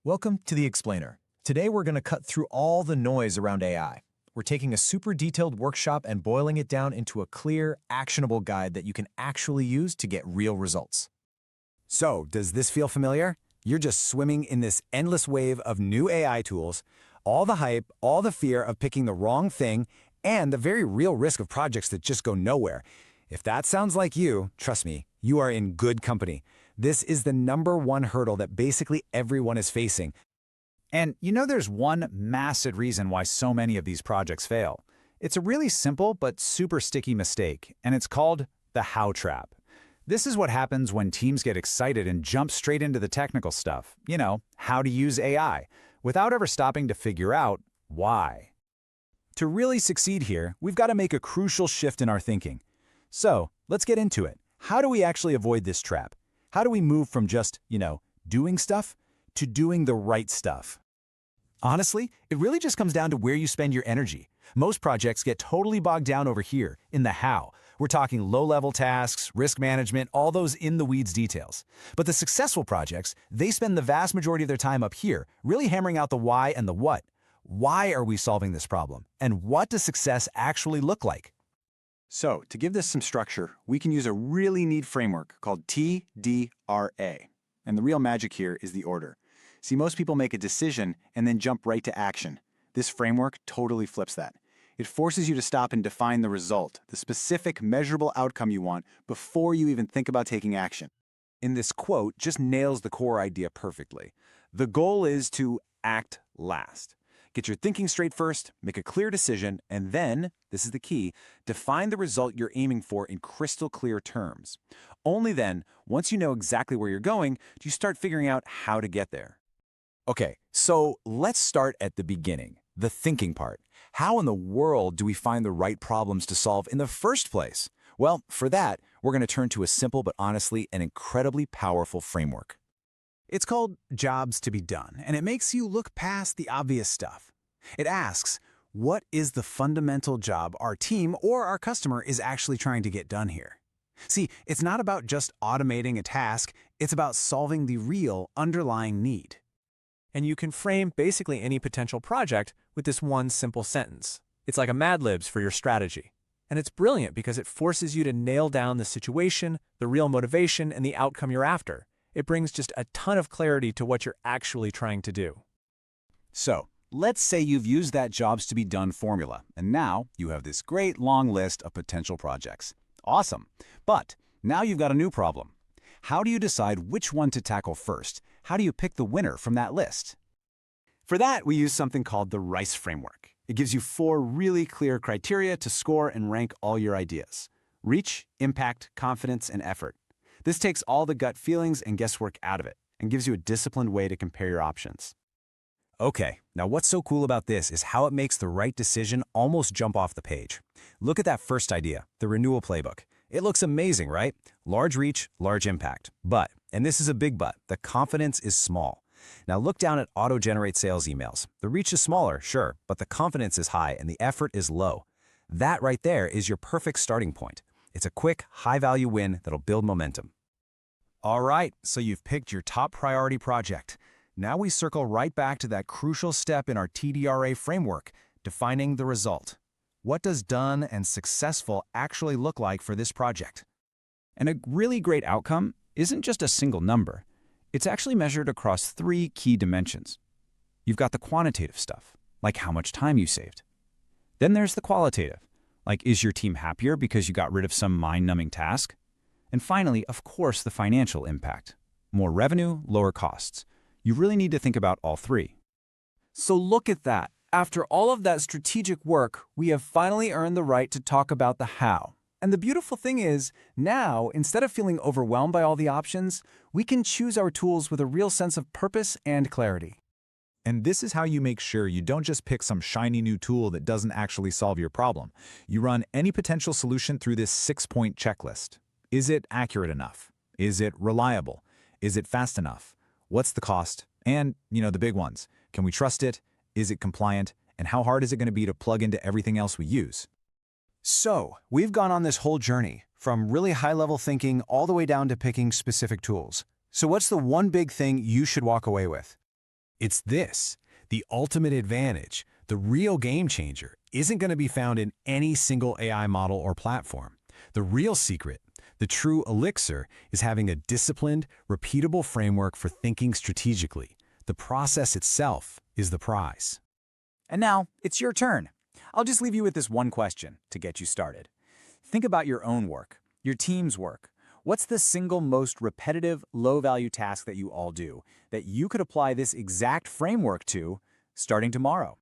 Welcome to The Explainer. Today we're going to cut through all the noise around AI. We're taking a super detailed workshop and boiling it down into a clear, actionable guide that you can actually use to get real results. So, does this feel familiar? You're just swimming in this endless wave of new AI tools, all the hype, all the fear of picking the wrong thing, and the very real risk of projects that just go nowhere. If that sounds like you, trust me, you are in good company. This is the #1 hurdle that basically everyone is facing. And you know there's one massive reason why so many of these projects fail. It's a really simple but super sticky mistake, and it's called the how trap. This is what happens when teams get excited and jump straight into the technical stuff, how to use AI, without ever stopping to figure out why. To really succeed here, we've got to make a crucial shift in our thinking. So, let's get into it. How do we actually avoid this trap? How do we move from just, doing stuff to doing the right stuff? Honestly, it really just comes down to where you spend your energy. Most projects get totally bogged down over here, in the how. We're talking low-level tasks, risk management, all those in-the-weeds details. But the successful projects, they spend the vast majority of their time up here, really hammering out the why and the what. Why are we solving this problem? And what does success actually look like? So, to give this some structure, we can use a really neat framework called TDRA. And the real magic here is the order. See, most people make a decision and then jump right to action. This framework totally flips that. It forces you to stop and define the result, the specific measurable outcome you want, before you even think about taking action. And this quote just nails the core idea perfectly. The goal is to act last. Get your thinking straight first, make a clear decision, and then, this is the key, define the result you're aiming for in crystal clear terms. Only then, once you know exactly where you're going, do you start figuring out how to get there. Okay, so let's start at the beginning, the thinking part. How in the world do we find the right problems to solve in the first place? Well, for that, we're going to turn to a simple but honestly an incredibly powerful framework. It's called Jobs to be Done, and it makes you look past the obvious stuff. It asks, what is the fundamental job our team or our customer is actually trying to get done here? See, it's not about just automating a task, it's about solving the real underlying need. And you can frame basically any potential project with this one simple sentence. It's like a Mad Libs for your strategy. And it's brilliant because it forces you to nail down the situation, the real motivation, and the outcome you're after. It brings just a ton of clarity to what you're actually trying to do. So, let's say you've used that Jobs to be Done formula, and now you have this great long list of potential projects. Awesome. But now you've got a new problem. How do you decide which one to tackle first? How do you pick the winner from that list? For that, we use something called the RICE framework. It gives you 4 really clear criteria to score and rank all your ideas: reach, impact, confidence, and effort. This takes all the gut feelings and guesswork out of it and gives you a disciplined way to compare your options. Okay, now what's so cool about this is how it makes the right decision almost jump off the page. Look at that first idea, the renewal playbook. It looks amazing, right? Large reach, large impact. But, and this is a big but, the confidence is small. Now look down at auto-generate sales emails. The reach is smaller, sure, but the confidence is high and the effort is low. That right there is your perfect starting point. It's a quick, high-value win that'll build momentum. All right, so you've picked your top priority project. Now we circle right back to that crucial step in our TDRA framework, defining the result. What does done and successful actually look like for this project? And a really great outcome isn't just a single number. It's actually measured across 3 key dimensions. You've got the quantitative stuff, like how much time you saved. Then there's the qualitative, like is your team happier because you got rid of some mind-numbing task? And finally, of course, the financial impact. More revenue, lower costs. You really need to think about all 3. So look at that. After all of that strategic work, we have finally earned the right to talk about the how. And the beautiful thing is, now, instead of feeling overwhelmed by all the options, we can choose our tools with a real sense of purpose and clarity. And this is how you make sure you don't just pick some shiny new tool that doesn't actually solve your problem. You run any potential solution through this 6-point checklist. Is it accurate enough? Is it reliable? Is it fast enough? What's the cost? And, the big ones. Can we trust it? Is it compliant? And how hard is it going to be to plug into everything else we use? So, we've gone on this whole journey, from really high-level thinking all the way down to picking specific tools. So what's the one big thing you should walk away with? It's this. The ultimate advantage, the real game changer, isn't going to be found in any single AI model or platform. The real secret, the true elixir, is having a disciplined, repeatable framework for thinking strategically. The process itself is the prize. And now, it's your turn. I'll just leave you with this one question to get you started. Think about your own work, your team's work. What's the single most repetitive, low-value task that you all do that you could apply this exact framework to starting tomorrow?